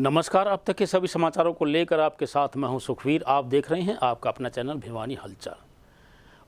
नमस्कार। अब तक के सभी समाचारों को लेकर आपके साथ मैं हूं सुखवीर। आप देख रहे हैं आपका अपना चैनल भिवानी हलचल।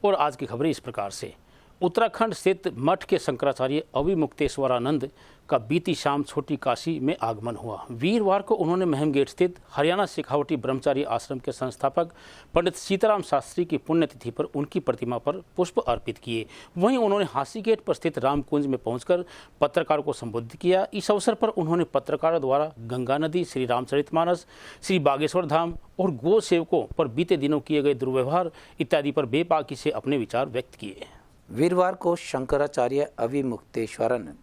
और आज की खबरें इस प्रकार से। उत्तराखंड स्थित मठ के शंकराचार्य अविमुक्तेश्वरानंद का बीती शाम छोटी काशी में आगमन हुआ। वीरवार को उन्होंने महमगेट स्थित हरियाणा शेखावटी ब्रह्मचारी आश्रम के संस्थापक पंडित सीताराम शास्त्री की पुण्यतिथि पर उनकी प्रतिमा पर पुष्प अर्पित किए। वहीं उन्होंने हासीगेट पर स्थित रामकुंज में पहुंचकर पत्रकारों को संबोधित किया। इस अवसर पर उन्होंने पत्रकारों द्वारा गंगा नदी, श्री रामचरितमानस, श्री बागेश्वर धाम और गो सेवकों पर बीते दिनों किए गए दुर्व्यवहार इत्यादि पर बेबाकी से अपने विचार व्यक्त किए। वीरवार को शंकराचार्य अविमुक्तेश्वरानंद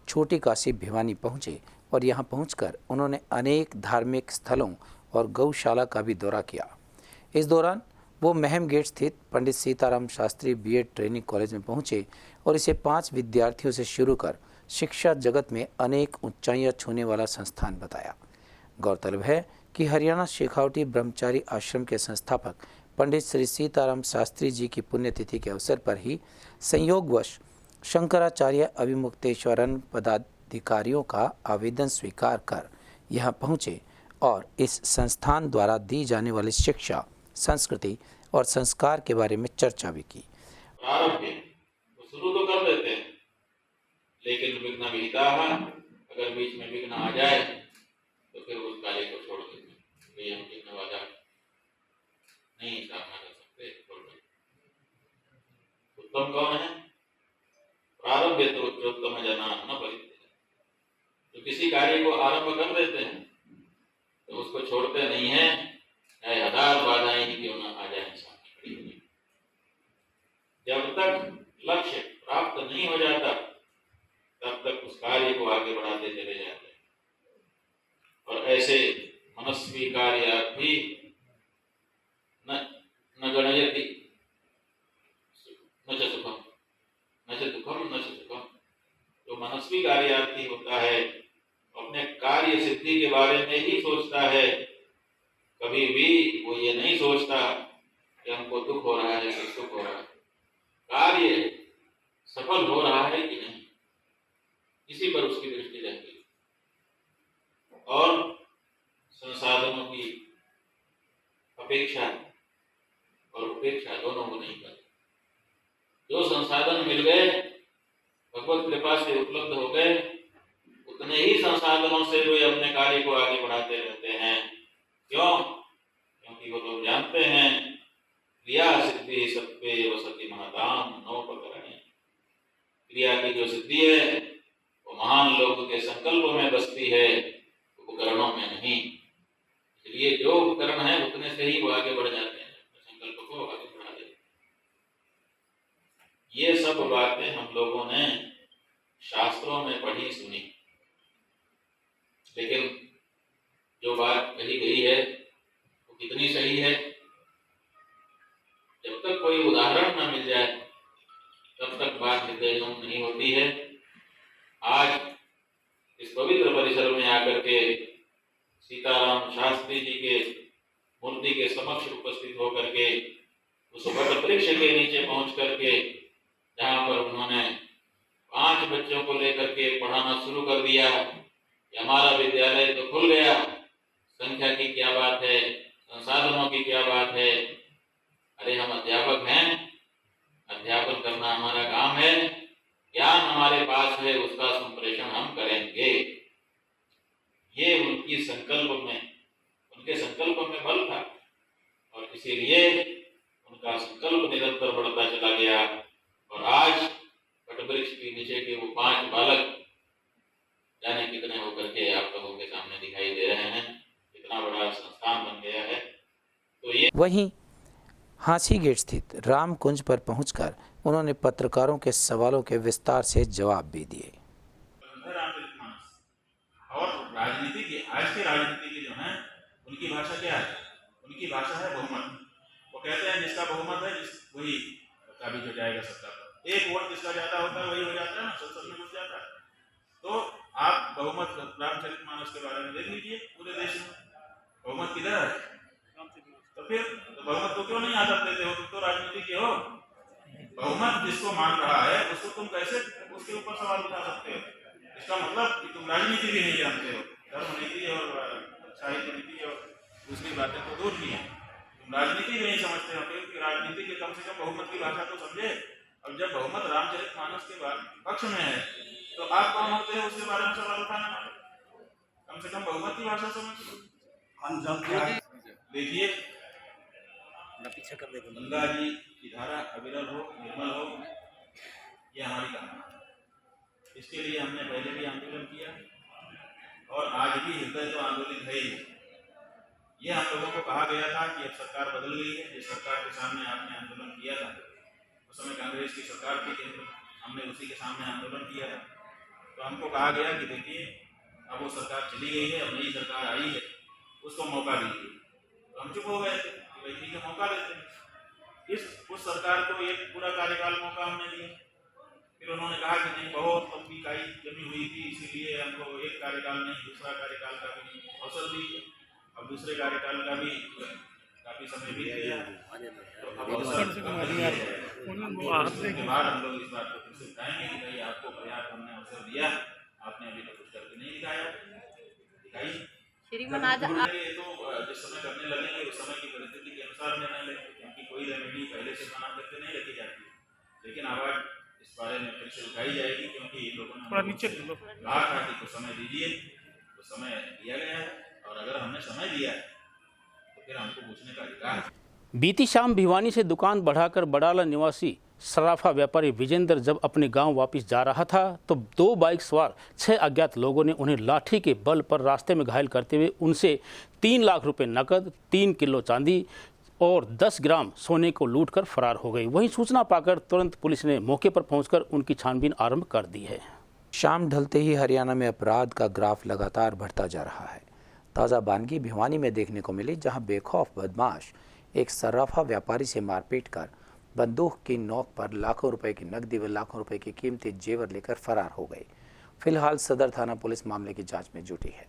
छोटी काशी भिवानी पहुंचे और यहां पहुंचकर उन्होंने अनेक धार्मिक स्थलों और गौशाला का भी दौरा किया। इस दौरान वो महमगेट स्थित Pandit Sitaram Shastri BEd training college में पहुंचे और इसे 5 विद्यार्थियों से शुरू कर शिक्षा जगत में अनेक ऊंचाइयां छूने वाला संस्थान बताया। गौरतलब है कि हरियाणा शेखावटी ब्रह्मचारी आश्रम के संस्थापक पंडित श्री सीताराम शास्त्री जी की पुण्यतिथि के अवसर पर ही संयोगवश शंकराचार्य अविमुक्तेश्वरानंद पदाधिकारियों का आवेदन स्वीकार कर यहाँ पहुँचे और इस संस्थान द्वारा दी जाने वाली शिक्षा, संस्कृति और संस्कार के बारे में चर्चा भी की। प्रारंभ है तो शुरू तो कर देते हैं, लेकिन विघ्न विहिताः, अगर बीच में विघ्न आ जाए तो फिर उस कार्य को छोड़ देते हैं। ये हम विघ्न बाधा नहीं सामना कर सकते, छोड़ देते। उत्तम कौन है? प्रारंभ है तो उत्तम जना न परित्यज्य। जो किसी कार्य को आरंभ कर देते हैं तो उसको छोड़ते नहीं है, चाहे 1000 बाधाएं ही क्यों ना आ जाए सामने खड़ी। जब तक लक्ष्य प्राप्त नहीं हो जाता तब तक उस कार्य को आगे बढ़ाते चले जाते हैं। और ऐसे मनस्वी कार्यार्थी न गणयति न च सुखम न च दुखम न च सुखम। जो मनस्वी कार्यार्थी होता है अपने कार्य सिद्धि के बारे में ही सोचता है, कभी भी वो ये नहीं सोचता कि हमको दुख हो रहा है कि सुख हो रहा है, कार्य सफल हो रहा है कि नहीं, इसी पर उसकी दृष्टि रहती है। और संसाधनों की अपेक्षा और उपेक्षा दोनों को नहीं करती। जो संसाधन मिल गए, भगवत कृपा से उपलब्ध हो गए, उतने ही संसाधनों से वे अपने कार्य को आगे बढ़ाते रहते हैं। क्यों? क्योंकि वो लोग जानते हैं क्रिया सिद्धि सत्वे वसति महताम नोपकरणे। क्रिया की जो सिद्धि है वो महान लोगों के संकल्प में बसती है, उपकरणों में नहीं। इसलिए जो उपकरण है उतने से ही वो आगे बढ़ जाते हैं, संकल्प को आगे बढ़ा देते हैं। ये सब बातें हम लोगों ने शास्त्रों में पढ़ी सुनी, लेकिन जो बात कही गई है वो कितनी सही है? जब तक कोई उदाहरण न मिल जाए तब तक बात हृदयंगम नहीं होती है। आज इस पवित्र परिसर में आकर के सीताराम शास्त्री जी के मूर्ति के समक्ष उपस्थित होकर के उस वट वृक्ष के नीचे पहुंच करके जहाँ पर उन्होंने 5 बच्चों को लेकर के पढ़ाना शुरू कर दिया। हमारा विद्यालय तो खुल गया, संख्या की क्या बात है, संसाधनों की क्या बात है। अरे हम अध्यापक हैं, अध्यापन करना हमारा काम है, ज्ञान हमारे पास है, उसका संप्रेषण हम करेंगे। ये उनके संकल्प में बल था और इसीलिए उनका संकल्प निरंतर बढ़ता चला गया। और आज वटवृक्ष के नीचे के वो 5 बालक जाने कितने होकर के आप लोगों के सामने दिखाई दे रहे हैं। इतना बड़ा संस्थान बन गया है। तो ये वहीं हासीगेट स्थित रामकुंज पर पहुंचकर उन्होंने पत्रकारों के सवालों के विस्तार से जवाब भी दिए। और राजनीति की, आज की राजनीति की जो है उनकी भाषा क्या है? उनकी भाषा है बहुमत। वो कहते हैं जिसका बहुमत है वही काबिज हो जाएगा सत्ता पर। एक वोट जिसका ज्यादा होता है वही हो जाता है ना, संसद में घुस जाता है। तो आप बहुमत रामचरितमानस के बारे में देख लीजिए, पूरे देश में बहुमत किधर है? तो फिर बहुमत को क्यों नहीं आदत देते हो? तुम तो राजनीति के हो। बहुमत जिसको मान रहा है उसको तुम कैसे उसके ऊपर सवाल उठा सकते हो? इसका मतलब कि तुम राजनीति भी नहीं जानते हो। धर्म नीति और साहित्य नीति और दूसरी बातें तो दूर की हैं। तुम राजनीति भी नहीं समझते हो, क्योंकि राजनीति के कम से कम बहुमत की भाषा तो समझे। अब जब बहुमत रामचरितमानस के बाद पक्ष में है तो आप कौन होते हैं उसके बारे में सवाल उठाने वाले? कम से कम बहुमत की भाषा समझ। देखिए, गंगा जी की धारा अविरल हो, निर्मल हो, ये हमारी कामना है। इसके लिए हमने पहले भी आंदोलन किया और आज भी हृदय तो आंदोलित है ही। ये हम लोगों को कहा गया था कि अब सरकार बदल गई है। जिस सरकार के सामने आपने आंदोलन किया था उस समय कांग्रेस की सरकार थी, केंद्र, हमने उसी के सामने आंदोलन किया था। तो हमको कहा गया कि देखिए अब वो सरकार चली गई है, अब नई सरकार आई है, उसको मौका दीजिए। तो हम चुप हो गए थे कि भाई ठीक है, मौका देते हैं। उस सरकार को एक पूरा कार्यकाल मौका हमने दिया। फिर उन्होंने कहा कि नहीं, बहुत लंबी काई जमी हुई थी, इसीलिए हमको एक कार्यकाल नहीं दूसरा कार्यकाल का भी अवसर दीजिए। अब दूसरे कार्यकाल का भी काफी समय बीत गया, तो अब अवसर के बाद हम लोग इस बात को फिर से बताएंगे कि भाई आपको पर्याप्त हमने अवसर दिया, आपने अभी तक कुछ करके नहीं दिखाया। तो जिस समय करने लगेंगे उस समय की परिस्थिति के अनुसार निर्णय लेंगे, क्योंकि कोई रेमेडी पहले से बना करके नहीं रखी जाती। लेकिन आवाज इस बारे में फिर से उठाई जाएगी, क्योंकि इन लोगों ने कहा था कि कुछ समय दीजिए, तो समय दिया गया है। और अगर हमने समय दिया है तो फिर हमको पूछने का अधिकार है। बीती शाम भिवानी से दुकान बढ़ाकर बड़ाला निवासी सराफा व्यापारी विजेंद्र जब अपने गांव वापस जा रहा था तो 2 बाइक सवार 6 अज्ञात लोगों ने उन्हें लाठी के बल पर रास्ते में घायल करते हुए उनसे 3 लाख रुपए नकद, 3 किलो चांदी और 10 ग्राम सोने को लूटकर फरार हो गई। वहीं सूचना पाकर तुरंत पुलिस ने मौके पर पहुंचकर उनकी छानबीन आरंभ कर दी है। शाम ढलते ही हरियाणा में अपराध का ग्राफ लगातार बढ़ता जा रहा है। ताज़ा बानगी भिवानी में देखने को मिली, जहां बेखौफ बदमाश एक सर्राफा व्यापारी से मारपीट कर बंदूक की नोक पर लाखों रुपए की नकदी व लाखों रुपए के कीमती जेवर लेकर फरार हो गए। फिलहाल सदर थाना पुलिस मामले की जांच में जुटी है।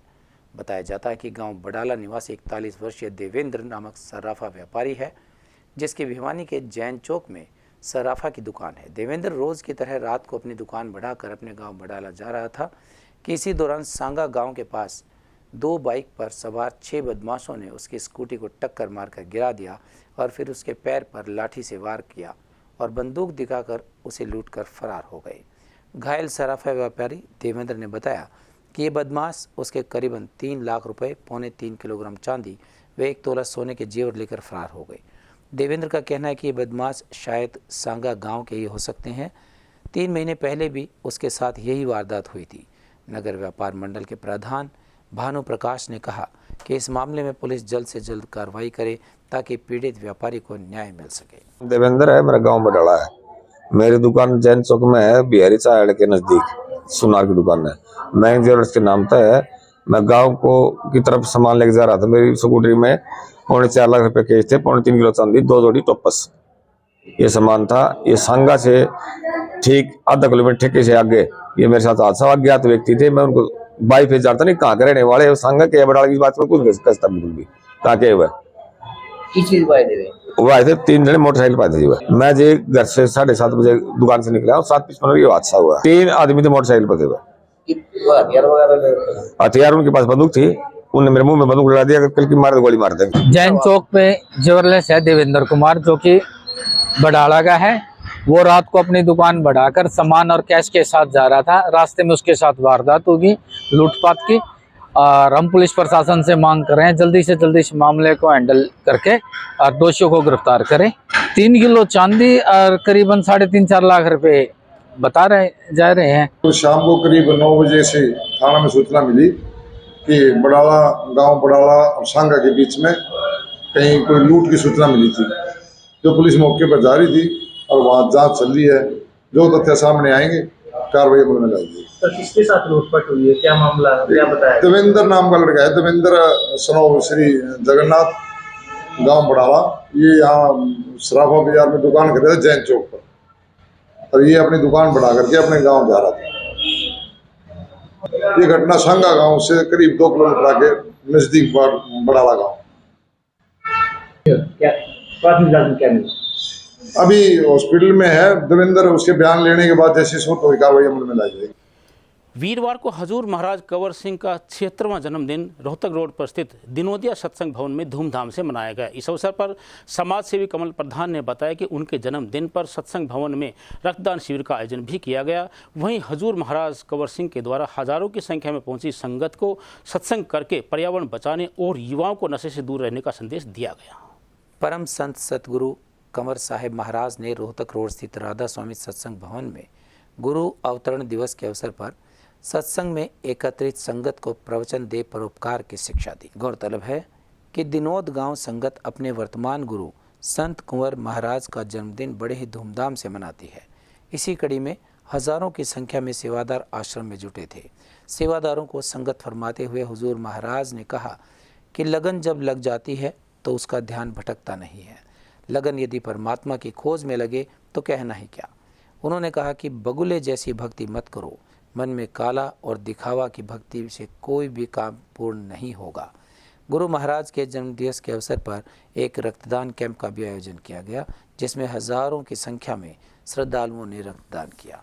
बताया जाता है कि गांव बड़ाला निवासी 41 वर्षीय देवेंद्र नामक सर्राफा व्यापारी है, जिसकी भिवानी के जैन चौक में सर्राफा की दुकान है। देवेंद्र रोज़ की तरह रात को अपनी दुकान बढ़ाकर अपने गांव बड़ाला जा रहा था कि इसी दौरान सांगा गांव के पास 2 बाइक पर सवार 6 बदमाशों ने उसकी स्कूटी को टक्कर मारकर गिरा दिया और फिर उसके पैर पर लाठी से वार किया और बंदूक दिखाकर उसे लूटकर फरार हो गए। घायल सराफा व्यापारी देवेंद्र ने बताया कि ये बदमाश उसके करीबन 3 लाख रुपए, 3.25 किलोग्राम चांदी व 1 तोला सोने के जेवर लेकर फरार हो गए। देवेंद्र का कहना है कि ये बदमाश शायद सांगा गांव के ही हो सकते हैं। 3 महीने पहले भी उसके साथ यही वारदात हुई थी। नगर व्यापार मंडल के प्रधान भानु प्रकाश ने कहा कि इस मामले में पुलिस जल्द से जल्द कार्रवाई करे ताकि पीड़ित व्यापारी को न्याय मिल सके। देवेंद्र है, मेरा गांव बड़ाला है। मेरी दुकान जैन चौक में है, बिहारी चाय के नजदीक सुनार की दुकान है। मैं ज्वेलर्स के नाम पे है। मैं गांव को की तरफ सामान लेके जा रहा था। मेरी स्कूटरी में 4.25 लाख रुपए केस थे, 3.25 किलो चांदी, 2 जोड़ी टोपस, ये सामान था। ये सांगा से ठीक आधा किलोमीटर ठेके से आगे ये मेरे साथ हादसा। अज्ञात व्यक्ति थे, मैं उनको बाइक पे जाता नहीं कहाँ के रहने वाले, सांगा के बड़ाला की बात में कुछ कसता बिल्कुल भी कहाँ के हुए वो आए थे। 3 जने मोटरसाइकिल पाए थे। मैं जी घर से 7:30 बजे दुकान से निकला और 7:55 ये हादसा हुआ। 3 आदमी थे मोटरसाइकिल पर थे। हथियार उनके पास बंदूक थी, उन्होंने मेरे मुंह में बंदूक लगा दिया, कल की मार गोली मार देंगे। जैन चौक पे ज्वेलर्स है देवेंद्र कुमार, जो कि बड़ाला का है। वो रात को अपनी दुकान बढ़ाकर सामान और कैश के साथ जा रहा था। रास्ते में उसके साथ वारदात होगी लूटपाट की, और हम पुलिस प्रशासन से मांग कर रहे हैं जल्दी से जल्दी इस मामले को हैंडल करके और दोषियों को गिरफ्तार करें। 3 किलो चांदी और करीबन 3.5-4 लाख रुपए बता जा रहे हैं। तो शाम को करीब 9 बजे से थाना में सूचना मिली कि बड़ाला गांव बड़ाला और सांगा के बीच में कहीं कोई लूट की सूचना मिली थी। जो पुलिस मौके पर जा रही थी और वहाँ जांच चल रही है। जो तथ्य सामने आएंगे कार्रवाई अमल में लाएगी। तो किसके साथ लूटपाट हुई है, क्या मामला है, क्या बताया? देवेंद्र नाम का लड़का है, देवेंद्र सनोव श्री जगन्नाथ, गांव बड़ाला। ये यहाँ सराफा बाजार में दुकान कर रहे थे जैन चौक पर, और ये अपनी दुकान बढ़ा करके अपने गांव जा रहा था। ये घटना सांगा गांव से करीब 2 किलोमीटर आगे नजदीक बड़ाला गांव। अभी हॉस्पिटल में है देवेंद्र। उसके बयान लेने के बाद जैसी सूरत हुई कार्रवाई अमल में लाई जाएगी। वीरवार को हजूर महाराज कंवर सिंह का 76वां जन्मदिन रोहतक रोड पर स्थित दिनोदिया सत्संग भवन में धूमधाम से मनाया गया। इस अवसर पर समाज सेवी कमल प्रधान ने बताया कि उनके जन्मदिन पर सत्संग भवन में रक्तदान शिविर का आयोजन भी किया गया। वहीं हजूर महाराज कंवर सिंह के द्वारा हजारों की संख्या में पहुंची संगत को सत्संग करके पर्यावरण बचाने और युवाओं को नशे से दूर रहने का संदेश दिया गया। परम संत सतगुरु कंवर साहिब महाराज ने रोहतक रोड स्थित राधा स्वामी सत्संग भवन में गुरु अवतरण दिवस के अवसर पर सत्संग में एकत्रित संगत को प्रवचन दे परोपकार की शिक्षा दी। गौरतलब है कि दिनोद गांव संगत अपने वर्तमान गुरु संत कुंवर महाराज का जन्मदिन बड़े ही धूमधाम से मनाती है। इसी कड़ी में हजारों की संख्या में सेवादार आश्रम में जुटे थे। सेवादारों को संगत फरमाते हुए हुजूर महाराज ने कहा कि लगन जब लग जाती है तो उसका ध्यान भटकता नहीं है। लगन यदि परमात्मा की खोज में लगे तो कहना ही क्या। उन्होंने कहा कि बगुले जैसी भक्ति मत करो, मन में काला और दिखावा की भक्ति से कोई भी काम पूर्ण नहीं होगा। गुरु महाराज के जन्मदिवस के अवसर पर एक रक्तदान कैंप का भी आयोजन किया गया, जिसमें हजारों की संख्या में श्रद्धालुओं ने रक्तदान किया।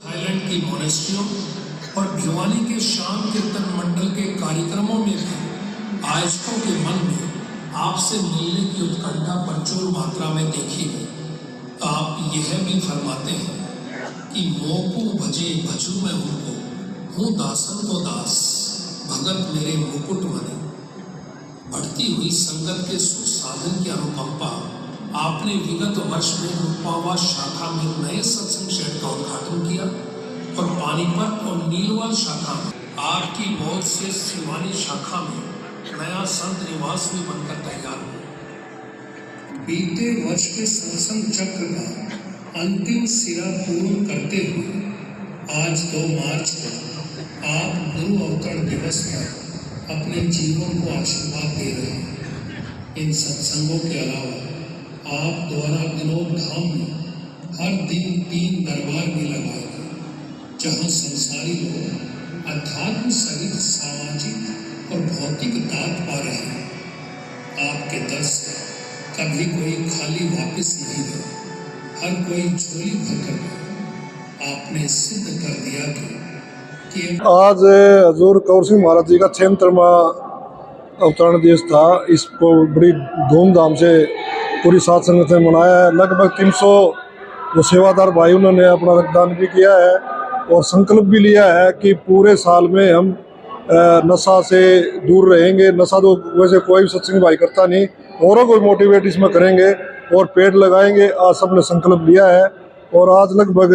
थाईलैंड की मोनेस्ट्रियों और भिवानी के शाम कीर्तन मंडल के कार्यक्रमों में भी आयोजकों के मन में आपसे मिलने की उत्कंठा प्रचुर मात्रा में देखी गई। आप यह भी फरमाते हैं कि मोकू भजे भजू मैं उनको हूँ दासन को दास भगत मेरे मुकुट मने। बढ़ती हुई संगत के सुख साधन की अनुकंपा आपने विगत वर्ष में रूपावा शाखा में नए सत्संग शेड का उद्घाटन किया और पानीपत और नीलवाल शाखा में आपकी मौत से सिवानी शाखा में नया संत निवास भी बनकर तैयार हुआ। बीते वर्ष के सत्संग चक्र का अंतिम सिरा पूर्ण करते हुए आज 2 मार्च को आप गुरु अवतरण दिवस पर अपने जीवन को आशीर्वाद दे रहे हैं। इन सत्संगों के अलावा आप द्वारा विनोद धाम में हर दिन 3 दरबार भी लगाए गए, जहाँ संसारी लोग अध्यात्म सहित सामाजिक और भौतिक दात पा रहे हैं। आपके दर से कभी कोई खाली वापस नहीं गया, हर कोई झोली भरकर गया। आपने सिद्ध कर दिया कि आज हजूर कंवर सिंह महाराज जी का 76वां अवतरण दिवस था। इसको बड़ी धूमधाम से पूरी साध संगत ने मनाया है। लगभग 300 जो सेवादार भाई उन्होंने अपना रक्तदान भी किया है और संकल्प भी लिया है कि पूरे साल में हम नशा से दूर रहेंगे। नशा तो वैसे कोई भी सत्संग भाई करता नहीं, औरों को मोटिवेट इसमें करेंगे और पेड़ लगाएंगे। आज सबने संकल्प लिया है और आज लगभग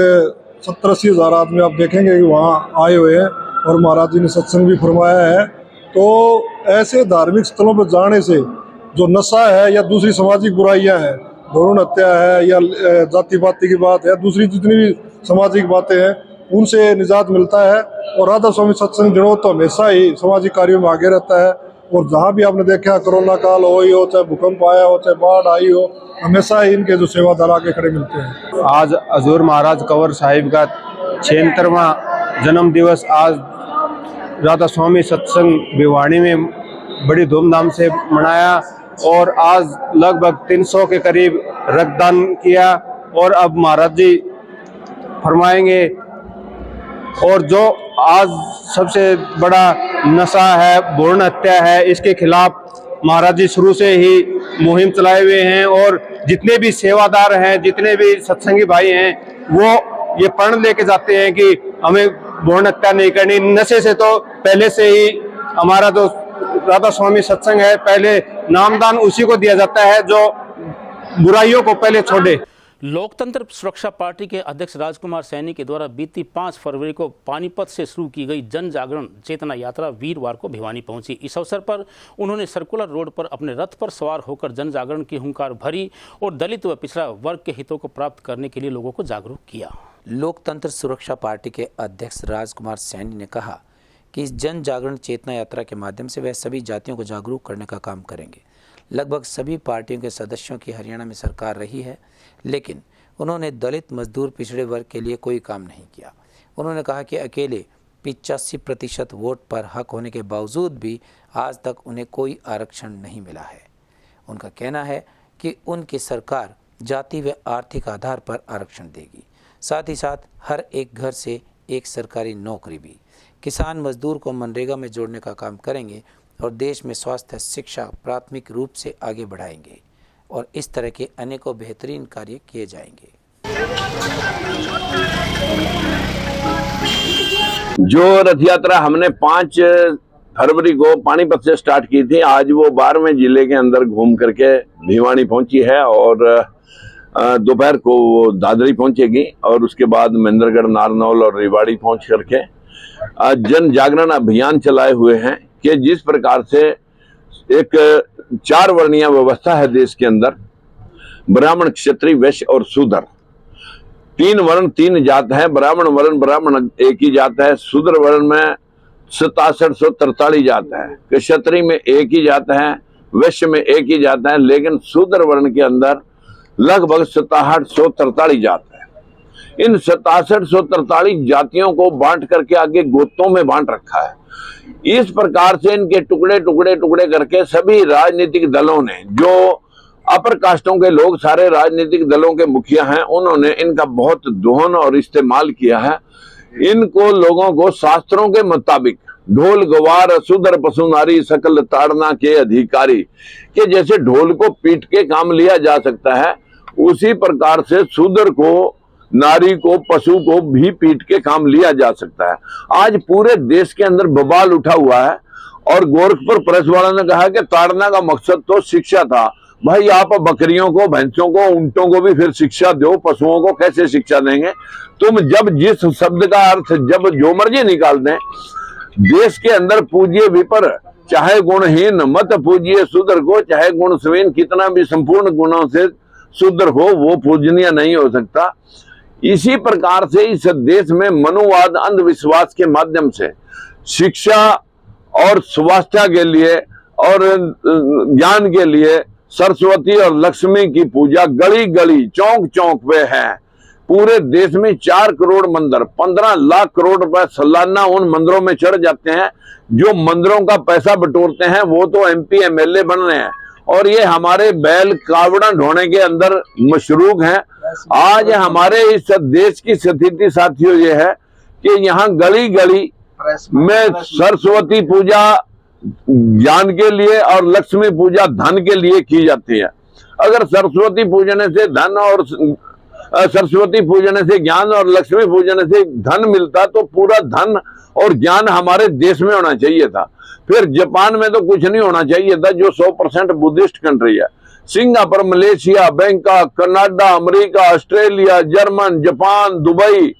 70-80 हज़ार आदमी आप देखेंगे कि वहाँ आए हुए हैं और महाराज जी ने सत्संग भी फरमाया है। तो ऐसे धार्मिक स्थलों पर जाने से जो नशा है या दूसरी सामाजिक बुराइयां हैं, भ्रूण हत्या है या जाति पाति की बात है, दूसरी जितनी भी सामाजिक बातें हैं, उनसे निजात मिलता है। और राधा स्वामी सत्संग दिनों तो हमेशा ही सामाजिक कार्यों में आगे रहता है और जहाँ भी आपने देखा कोरोना काल हो चाहे भूकंप आया हो चाहे बाढ़ आई हो, हमेशा ही इनके जो सेवादार आगे खड़े मिलते हैं। आज हजूर महाराज कंवर साहिब का 76वां जन्म दिवस आज राधा स्वामी सत्संग भिवानी में बड़ी धूमधाम से मनाया और आज लगभग 300 के करीब रक्तदान किया। और अब महाराज जी फरमाएंगे। और जो आज सबसे बड़ा नशा है, भ्रूण हत्या है, इसके खिलाफ महाराज जी शुरू से ही मुहिम चलाए हुए हैं और जितने भी सेवादार हैं, जितने भी सत्संगी भाई हैं, वो ये प्रण लेके जाते हैं कि हमें भ्रूण हत्या नहीं करनी। नशे से तो पहले से ही हमारा जो राधा स्वामी सत्संग है, पहले नामदान उसी को दिया जाता है जो बुराइयों को पहले छोड़े। लोकतंत्र सुरक्षा पार्टी के अध्यक्ष राजकुमार सैनी के द्वारा बीती 5 फरवरी को पानीपत से शुरू की गई जन जागरण चेतना यात्रा वीरवार को भिवानी पहुंची। इस अवसर पर उन्होंने सर्कुलर रोड पर अपने रथ पर सवार होकर जन जागरण की हुंकार भरी और दलित व पिछड़ा वर्ग के हितों को प्राप्त करने के लिए लोगों को जागरूक किया। लोकतंत्र सुरक्षा पार्टी के अध्यक्ष राजकुमार सैनी ने कहा कि इस जन जागरण चेतना यात्रा के माध्यम से वह सभी जातियों को जागरूक करने का काम करेंगे। लगभग सभी पार्टियों के सदस्यों की हरियाणा में सरकार रही है, लेकिन उन्होंने दलित, मजदूर, पिछड़े वर्ग के लिए कोई काम नहीं किया। उन्होंने कहा कि अकेले 85% वोट पर हक होने के बावजूद भी आज तक उन्हें कोई आरक्षण नहीं मिला है। उनका कहना है कि उनकी सरकार जाति व आर्थिक आधार पर आरक्षण देगी। साथ ही साथ हर एक घर से एक सरकारी नौकरी भी। किसान मजदूर को मनरेगा में जोड़ने का काम करेंगे और देश में स्वास्थ्य शिक्षा प्राथमिक रूप से आगे बढ़ाएंगे और इस तरह के अनेकों बेहतरीन कार्य किए जाएंगे। जो रथ यात्रा हमने 5 फरवरी को पानीपत से स्टार्ट की थी, आज वो 12वें जिले के अंदर घूम करके भिवानी पहुंची है और दोपहर को वो दादरी पहुंचेगी और उसके बाद महेंद्रगढ़, नारनौल और रेवाड़ी पहुंच करके जन जागरण अभियान चलाए हुए हैं कि जिस प्रकार से एक 4 वर्णीय व्यवस्था है देश के अंदर, ब्राह्मण, क्षत्रिय, वैश्य और शूद्र। 3 वर्ण 3 जात है। ब्राह्मण एक ही जात है। शूद्र वर्ण में 6743 जात है। क्षत्रिय में एक ही जात है। वैश्य में एक ही जात है। लेकिन शूद्र वर्ण के अंदर लगभग 6743 जात है। इन 6743 जातियों को बांट करके आगे गोत्रों में बांट रखा है। इस प्रकार से इनके टुकड़े टुकड़े टुकड़े करके सभी राजनीतिक दलों ने, जो अपर कास्टों के लोग सारे राजनीतिक दलों के मुखिया हैं, उन्होंने इनका बहुत दोहन और इस्तेमाल किया है। इनको लोगों को शास्त्रों के मुताबिक ढोल गवार शूद्र पशु नारी सकल ताड़ना के अधिकारी के जैसे ढोल को पीट के काम लिया जा सकता है, उसी प्रकार से शूद्र को, नारी को, पशु को भी पीट के काम लिया जा सकता है। आज पूरे देश के अंदर बवाल उठा हुआ है और गोरखपुर प्रेस वाला ने कहा कि ताड़ना का मकसद तो शिक्षा था। भाई, आप बकरियों को, भैंसों को, ऊंटों को भी फिर शिक्षा दो, पशुओं को कैसे शिक्षा देंगे? तुम जब जिस शब्द का अर्थ जब जो मर्जी निकाल दें, देश के अंदर पूजिए विपर, चाहे गुणहीन, मत पूजिए शूद्र को, चाहे गुणहीन कितना भी संपूर्ण गुणों से शूद्र हो, वो पूजनीय नहीं हो सकता। इसी प्रकार से इस देश में मनुवाद, अंधविश्वास के माध्यम से शिक्षा और स्वास्थ्य के लिए और ज्ञान के लिए सरस्वती और लक्ष्मी की पूजा गली गली, चौक चौक पे है। पूरे देश में 4 करोड़ मंदिर, 15 लाख करोड़ रुपए सालाना उन मंदिरों में चढ़ जाते हैं। जो मंदिरों का पैसा बटोरते हैं वो तो MP MLA बन रहे हैं और ये हमारे बैल कावड़ा ढोने के अंदर मशरूक हैं। आज हमारे इस देश की स्थिति साथियों ये है कि यहाँ गली गली में सरस्वती पूजा ज्ञान के लिए और लक्ष्मी पूजा धन के लिए की जाती है। अगर सरस्वती पूजने से धन और सरस्वती पूजने से ज्ञान और लक्ष्मी पूजने से धन मिलता तो पूरा धन और ज्ञान हमारे देश में होना चाहिए था। फिर जापान में तो कुछ नहीं होना चाहिए था, जो 100% बुद्धिस्ट कंट्री है। Singapore, Malaysia, Bangkok, Canada, America, Australia, German, Japan, Dubai.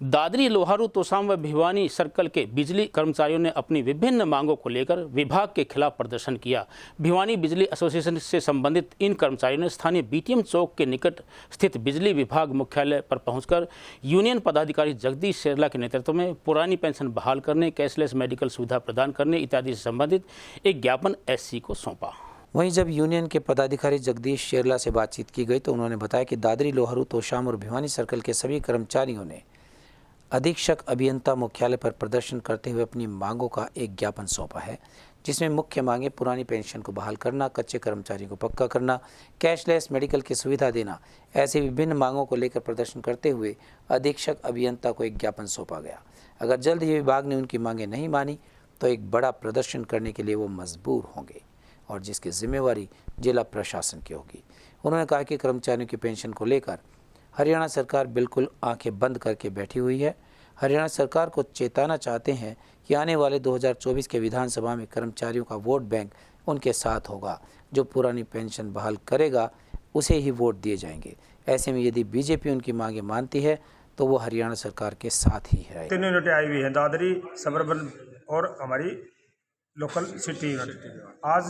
Dadri, Loharu, Tosham व भिवानी सर्कल के बिजली कर्मचारियों ने अपनी विभिन्न मांगों को लेकर विभाग के खिलाफ प्रदर्शन किया। भिवानी बिजली एसोसिएशन से संबंधित इन कर्मचारियों ने स्थानीय BTM चौक के निकट स्थित बिजली विभाग मुख्यालय पर पहुंचकर यूनियन पदाधिकारी जगदीश शेरला के नेतृत्व में पुरानी पेंशन बहाल करने, कैशलेस मेडिकल सुविधा प्रदान करने इत्यादि से संबंधित एक ज्ञापन SC को सौंपा। वहीं जब यूनियन के पदाधिकारी जगदीश शेरला से बातचीत की गई तो उन्होंने बताया कि दादरी, लोहारू, तोशाम और भिवानी सर्कल के सभी कर्मचारियों ने अधीक्षक अभियंता मुख्यालय पर प्रदर्शन करते हुए अपनी मांगों का एक ज्ञापन सौंपा है, जिसमें मुख्य मांगे पुरानी पेंशन को बहाल करना, कच्चे कर्मचारी को पक्का करना, कैशलेस मेडिकल की सुविधा देना, ऐसी विभिन्न मांगों को लेकर प्रदर्शन करते हुए अधीक्षक अभियंता को एक ज्ञापन सौंपा गया। अगर जल्द ही विभाग ने उनकी मांगें नहीं मानी तो एक बड़ा प्रदर्शन करने के लिए वो मजबूर होंगे और जिसकी जिम्मेवारी जिला प्रशासन की होगी। उन्होंने कहा कि कर्मचारियों की पेंशन को लेकर हरियाणा सरकार बिल्कुल आंखें बंद करके बैठी हुई है। हरियाणा सरकार को चेताना चाहते हैं कि आने वाले 2024 के विधानसभा में कर्मचारियों का वोट बैंक उनके साथ होगा। जो पुरानी पेंशन बहाल करेगा उसे ही वोट दिए जाएंगे। ऐसे में यदि बीजेपी उनकी मांगे मानती है तो वो हरियाणा सरकार के साथ ही है। 3 यूनिटें आई हुई हैं, दादरी, सबर्बन और हमारी लोकल सिटी यूनिट। आज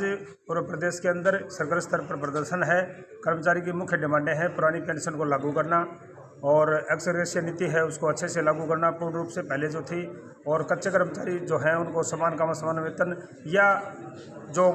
पूरे प्रदेश के अंदर सरकारी स्तर पर प्रदर्शन है। कर्मचारी की मुख्य डिमांडें हैं पुरानी पेंशन को लागू करना और एक्स-ग्रेशिया नीति है उसको अच्छे से लागू करना पूर्ण रूप से पहले जो थी, और कच्चे कर्मचारी जो हैं उनको समान काम समान वेतन या जो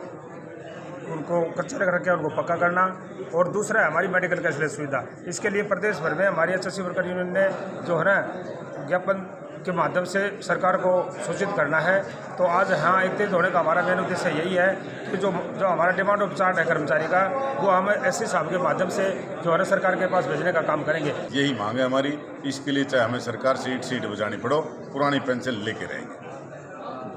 उनको कच्चे रख रखे उनको पक्का करना, और दूसरा है हमारी मेडिकल कैशलेस सुविधा। इसके लिए प्रदेश भर में हमारी HSC वर्कर यूनियन ने जो है ना ज्ञापन के माध्यम से सरकार को सूचित करना है। तो आज यहाँ एकत्रित होने का हमारा मेन उद्देश्य यही है कि जो हमारा डिमांड ऑफ चार्ट है कर्मचारी का, वो हम एससी साहब के माध्यम से जो है सरकार के पास भेजने का काम करेंगे। यही मांग है हमारी। इसके लिए चाहे हमें सरकार सीट बजानी पड़ो, पुरानी पेंशन लेके रहेंगे।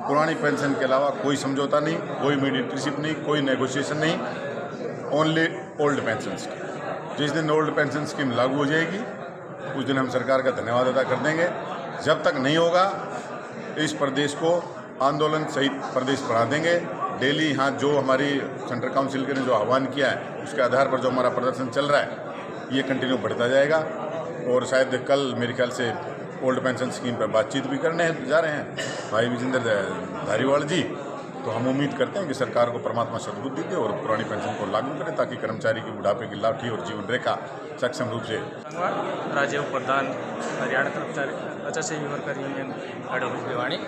पुरानी पेंशन के अलावा कोई समझौता नहीं, कोई मीडिएटरशिप नहीं, कोई नेगोशिएशन नहीं, ओनली ओल्ड पेंशन स्कीम। जिस दिन ओल्ड पेंशन स्कीम लागू हो जाएगी उस दिन हम सरकार का धन्यवाद अदा कर देंगे। जब तक नहीं होगा इस प्रदेश को आंदोलन सहित प्रदेश बढ़ा देंगे। डेली यहाँ जो हमारी सेंट्रल काउंसिल ने जो आह्वान किया है उसके आधार पर जो हमारा प्रदर्शन चल रहा है ये कंटिन्यू बढ़ता जाएगा। और शायद कल मेरे ख्याल से ओल्ड पेंशन स्कीम पर बातचीत भी करने जा रहे हैं भाई विजेंद्र धारीवाल जी। तो हम उम्मीद करते हैं कि सरकार को परमात्मा सद्बुद्धि दे और पुरानी पेंशन को लागू करे ताकि कर्मचारी की बुढ़ापे की लाठी और जीवन रेखा सक्षम रूप से। राजीव प्रधान, हरियाणा कर्मचारी association worker union head office Bhiwani.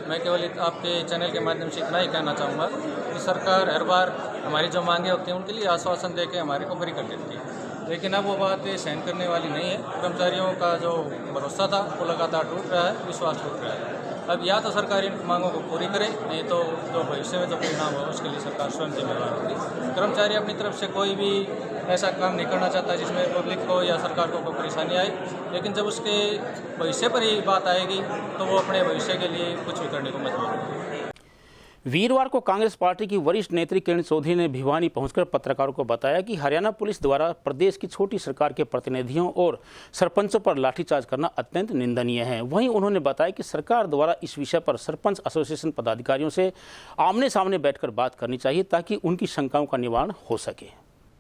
मैं केवल आपके चैनल के माध्यम से इतना ही कहना चाहूँगा कि सरकार हर बार हमारी जो मांगे होती हैं उनके लिए आश्वासन दे के हमारे को फ्री कर देती है, लेकिन अब वो बात सहन करने वाली नहीं है। कर्मचारियों का जो भरोसा था वो लगातार टूट रहा है, विश्वास टूट रहा है। अब या तो सरकार इन मांगों को पूरी करे, नहीं तो जो भविष्य में जो परिणाम हो उसके लिए सरकार स्वयं जिम्मेवार होगी। कर्मचारी अपनी तरफ से कोई भी ऐसा काम नहीं करना चाहता जिसमें पब्लिक को या सरकार को कोई परेशानी आए, लेकिन जब उसके भविष्य पर ही बात आएगी तो वो अपने भविष्य के लिए कुछ भी करने को मजबूर होगी। वीरवार को कांग्रेस पार्टी की वरिष्ठ नेत्री किरण चौधरी ने भिवानी पहुंचकर पत्रकारों को बताया कि हरियाणा पुलिस द्वारा प्रदेश की छोटी सरकार के प्रतिनिधियों और सरपंचों पर लाठीचार्ज करना अत्यंत निंदनीय है। वहीं उन्होंने बताया कि सरकार द्वारा इस विषय पर सरपंच एसोसिएशन पदाधिकारियों से आमने सामने बैठकर बात करनी चाहिए ताकि उनकी शंकाओं का निवारण हो सके।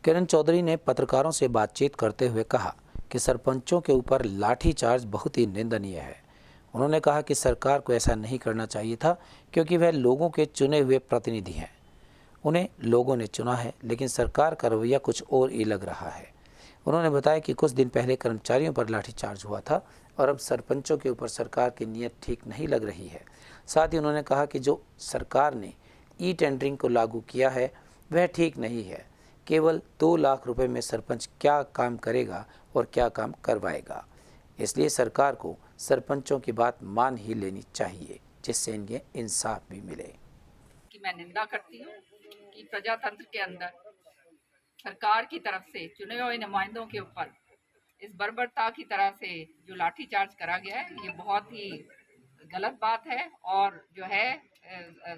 किरण चौधरी ने पत्रकारों से बातचीत करते हुए कहा कि सरपंचों के ऊपर लाठीचार्ज बहुत ही निंदनीय है। उन्होंने कहा कि सरकार को ऐसा नहीं करना चाहिए था क्योंकि वह लोगों के चुने हुए प्रतिनिधि हैं। उन्हें लोगों ने चुना है, लेकिन सरकार का रवैया कुछ और ही लग रहा है। उन्होंने बताया कि कुछ दिन पहले कर्मचारियों पर लाठीचार्ज हुआ था और अब सरपंचों के ऊपर सरकार की नीयत ठीक नहीं लग रही है। साथ ही उन्होंने कहा कि जो सरकार ने ई टेंडरिंग को लागू किया है वह ठीक नहीं है। केवल 2 लाख रुपए में सरपंच क्या काम करेगा और क्या काम करवाएगा। इसलिए सरकार को सरपंचों की बात मान ही लेनी चाहिए जिससे इन्हें इंसाफ भी मिले। कि मैं निंदा करती हूँ कि प्रजातंत्र के अंदर सरकार की तरफ से चुने हुए नुमाइंदों के ऊपर इस बर्बरता की तरह से जो लाठीचार्ज करा गया है ये बहुत ही गलत बात है। और जो है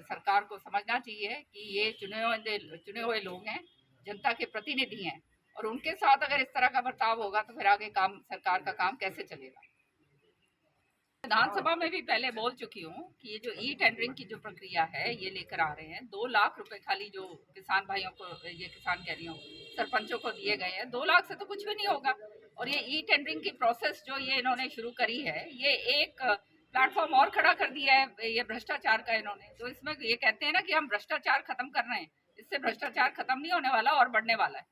सरकार को समझना चाहिए कि ये चुने हुए लोग हैं, जनता के प्रतिनिधि हैं, और उनके साथ अगर इस तरह का बर्ताव होगा तो फिर आगे काम सरकार का काम कैसे चलेगा। विधानसभा में भी पहले बोल चुकी हूँ कि ये जो ई टेंडरिंग की जो प्रक्रिया है ये लेकर आ रहे हैं। 2 लाख रुपए खाली जो किसान भाइयों को, ये किसान कह रही हूँ, सरपंचों को दिए गए हैं। 2 लाख से तो कुछ भी नहीं होगा। और ये ई टेंडरिंग की प्रोसेस जो ये इन्होंने शुरू करी है ये एक प्लेटफॉर्म और खड़ा कर दिया है ये भ्रष्टाचार का इन्होंने। तो इसमें ये कहते हैं ना कि हम भ्रष्टाचार खत्म कर रहे हैं, इससे भ्रष्टाचार खत्म नहीं होने वाला और बढ़ने वाला है।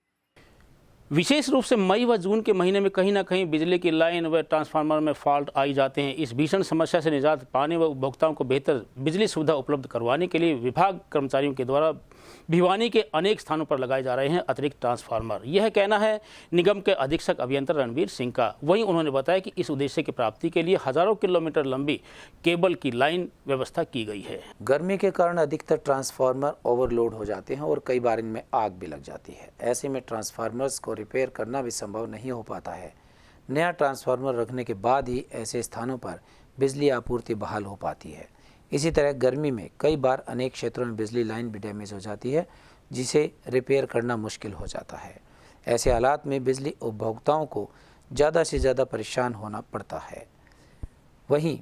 विशेष रूप से मई व जून के महीने में कहीं न कहीं बिजली की लाइन व ट्रांसफार्मर में फॉल्ट आई जाते हैं। इस भीषण समस्या से निजात पाने व उपभोक्ताओं को बेहतर बिजली सुविधा उपलब्ध करवाने के लिए विभाग कर्मचारियों के द्वारा भिवानी के अनेक स्थानों पर लगाए जा रहे हैं अतिरिक्त ट्रांसफार्मर। यह कहना है निगम के अधीक्षक अभियंता रणवीर सिंह का। वहीं उन्होंने बताया कि इस उद्देश्य की प्राप्ति के लिए हजारों किलोमीटर लंबी केबल की लाइन व्यवस्था की गई है। गर्मी के कारण अधिकतर ट्रांसफार्मर ओवरलोड हो जाते हैं और कई बार इनमें आग भी लग जाती है। ऐसे में ट्रांसफार्मर्स को रिपेयर करना भी संभव नहीं हो पाता है। नया ट्रांसफार्मर रखने के बाद ही ऐसे स्थानों पर बिजली आपूर्ति बहाल हो पाती है। इसी तरह गर्मी में कई बार अनेक क्षेत्रों में बिजली लाइन भी डैमेज हो जाती है जिसे रिपेयर करना मुश्किल हो जाता है। ऐसे हालात में बिजली उपभोक्ताओं को ज़्यादा से ज़्यादा परेशान होना पड़ता है। वहीं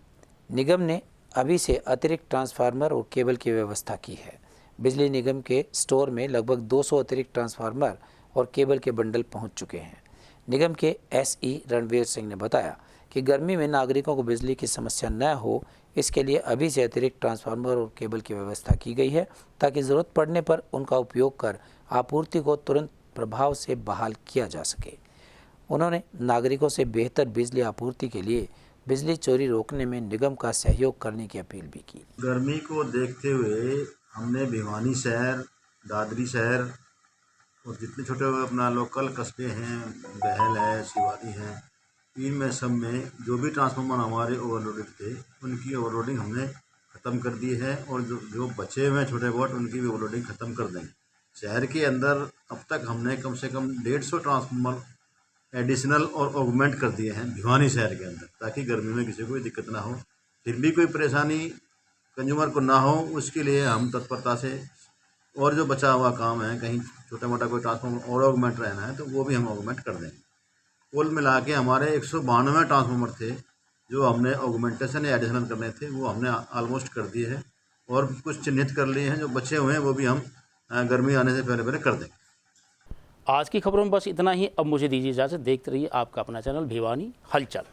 निगम ने अभी से अतिरिक्त ट्रांसफार्मर और केबल की व्यवस्था की है। बिजली निगम के स्टोर में लगभग 200 अतिरिक्त ट्रांसफार्मर और केबल के बंडल पहुंच चुके हैं। निगम के एसई रणवीर सिंह ने बताया कि गर्मी में नागरिकों को बिजली की समस्या न हो, इसके लिए अभी से अतिरिक्त ट्रांसफार्मर और केबल की व्यवस्था की गई है ताकि ज़रूरत पड़ने पर उनका उपयोग कर आपूर्ति को तुरंत प्रभाव से बहाल किया जा सके। उन्होंने नागरिकों से बेहतर बिजली आपूर्ति के लिए बिजली चोरी रोकने में निगम का सहयोग करने की अपील भी की। गर्मी को देखते हुए हमने भिवानी शहर, दादरी शहर और जितने छोटे अपना लोकल कस्बे हैं, बहल है, शिवाली है, में सब में जो भी ट्रांसफार्मर हमारे ओवरलोडेड थे उनकी ओवरलोडिंग हमने ख़त्म कर दी है और जो बचे हुए हैं छोटे बोट उनकी भी ओवरलोडिंग ख़त्म कर देंगे। शहर के अंदर अब तक हमने कम से कम 150 ट्रांसफार्मर एडिशनल और ऑगमेंट कर दिए हैं भिवानी शहर के अंदर, ताकि गर्मी में किसी को कोई दिक्कत ना हो। फिर भी कोई परेशानी कंज्यूमर को ना हो उसके लिए हम तत्परता से और जो बचा हुआ काम है, कहीं छोटा मोटा कोई ट्रांसफार्मर और ऑगमेंट रहना है तो वो भी हम ऑगमेंट कर देंगे। कुल मिला के हमारे 192 ट्रांसफार्मर थे जो हमने ऑगमेंटेशन या एडिशनल करने थे, वो हमने ऑलमोस्ट कर दिए हैं और कुछ चिन्हित कर लिए हैं। जो बचे हुए हैं वो भी हम गर्मी आने से पहले पहले कर देंगे। आज की खबरों में बस इतना ही। अब मुझे दीजिए इजाज़त। देखते रहिए आपका अपना चैनल भिवानी हलचल।